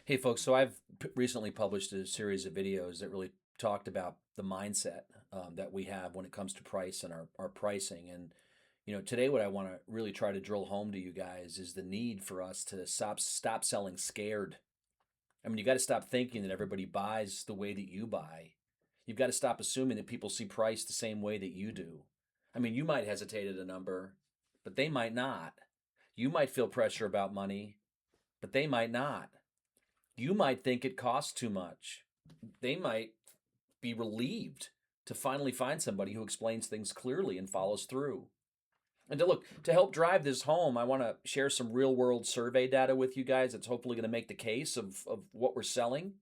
Hey, folks. So I've recently published a series of videos that really talked about the mindset that we have when it comes to price and our pricing. And, today what I want to really try to drill home to you guys is the need for us to stop selling scared. I mean, you got to stop thinking that everybody buys the way that you buy. You've got to stop assuming that people see price the same way that you do. I mean, you might hesitate at a number, but they might not. You might feel pressure about money, but they might not. You might think it costs too much. They might be relieved to finally find somebody who explains things clearly and follows through. And to help drive this home, I want to share some real world survey data with you guys that's hopefully going to make the case of what we're selling.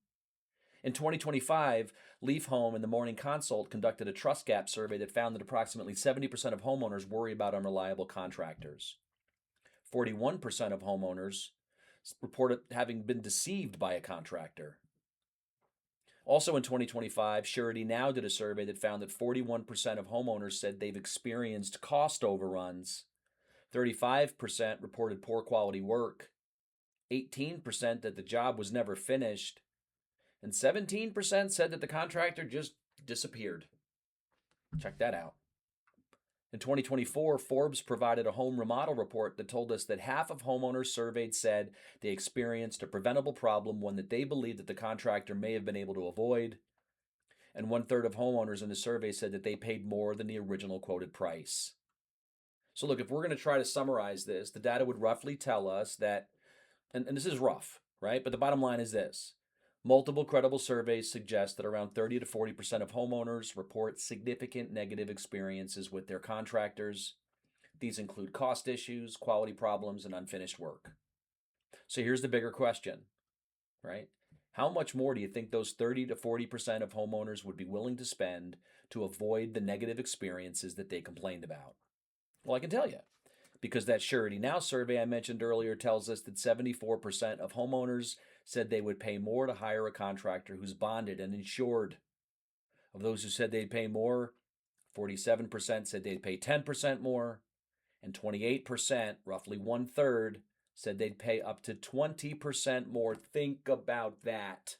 In 2025, Leaf Home and the Morning Consult conducted a trust gap survey that found that approximately 70% of homeowners worry about unreliable contractors. 41% of homeowners reported having been deceived by a contractor. Also in 2025, Surety Now did a survey that found that 41% of homeowners said they've experienced cost overruns. 35% reported poor quality work. 18% that the job was never finished. And 17% said that the contractor just disappeared. Check that out. In 2024, Forbes provided a home remodel report that told us that half of homeowners surveyed said they experienced a preventable problem, one that they believed that the contractor may have been able to avoid. And 1/3 of homeowners in the survey said that they paid more than the original quoted price. So look, if we're going to try to summarize this, the data would roughly tell us that, and this is rough, right? But the bottom line is this. Multiple credible surveys suggest that around 30 to 40% of homeowners report significant negative experiences with their contractors. These include cost issues, quality problems, and unfinished work. So here's the bigger question, right? How much more do you think those 30 to 40% of homeowners would be willing to spend to avoid the negative experiences that they complained about? Well, I can tell you, because that Surety Now survey I mentioned earlier tells us that 74% of homeowners said they would pay more to hire a contractor who's bonded and insured. Of those who said they'd pay more, 47% said they'd pay 10% more, and 28%, roughly 1/3, said they'd pay up to 20% more. Think about that.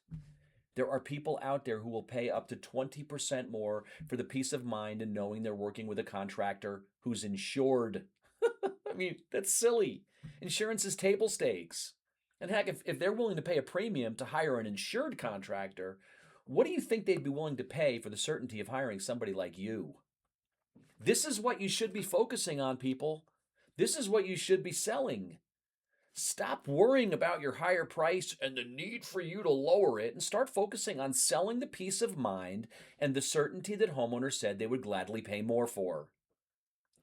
There are people out there who will pay up to 20% more for the peace of mind and knowing they're working with a contractor who's insured. I mean, that's silly. Insurance is table stakes. And heck, if they're willing to pay a premium to hire an insured contractor, what do you think they'd be willing to pay for the certainty of hiring somebody like you? This is what you should be focusing on, people. This is what you should be selling. Stop worrying about your higher price and the need for you to lower it and start focusing on selling the peace of mind and the certainty that homeowners said they would gladly pay more for.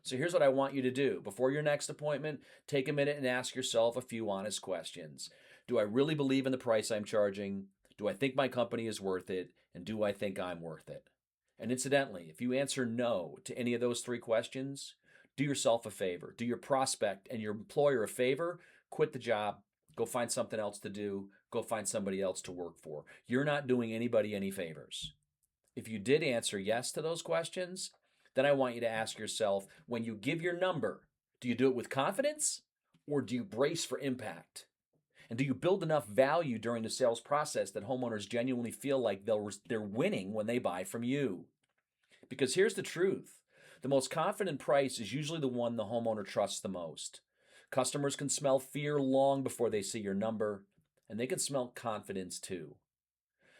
So here's what I want you to do. Before your next appointment, take a minute and ask yourself a few honest questions. Do I really believe in the price I'm charging? Do I think my company is worth it? And do I think I'm worth it? And incidentally, if you answer no to any of those three questions, do yourself a favor. Do your prospect and your employer a favor. Quit the job. Go find something else to do. Go find somebody else to work for. You're not doing anybody any favors. If you did answer yes to those questions, then I want you to ask yourself, when you give your number, do you do it with confidence or do you brace for impact? And do you build enough value during the sales process that homeowners genuinely feel like they're winning when they buy from you? Because here's the truth. The most confident price is usually the one the homeowner trusts the most. Customers can smell fear long before they see your number, and they can smell confidence too.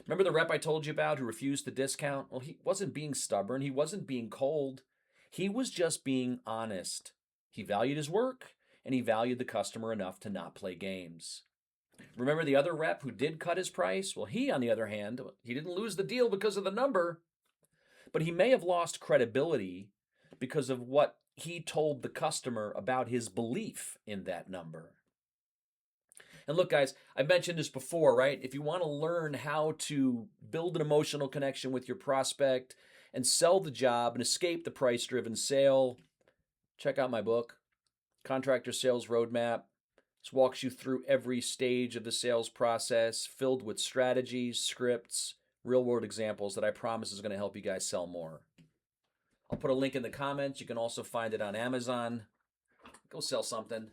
Remember the rep I told you about who refused the discount? Well, he wasn't being stubborn. He wasn't being cold. He was just being honest. He valued his work, and he valued the customer enough to not play games. Remember the other rep who did cut his price? Well, he, on the other hand, he didn't lose the deal because of the number, but he may have lost credibility because of what he told the customer about his belief in that number. And look, guys, I've mentioned this before, right? If you want to learn how to build an emotional connection with your prospect and sell the job and escape the price-driven sale, check out my book, Contractor Sales Roadmap. This walks you through every stage of the sales process, filled with strategies, scripts, real-world examples that I promise is going to help you guys sell more. I'll put a link in the comments. You can also find it on Amazon. Go sell something.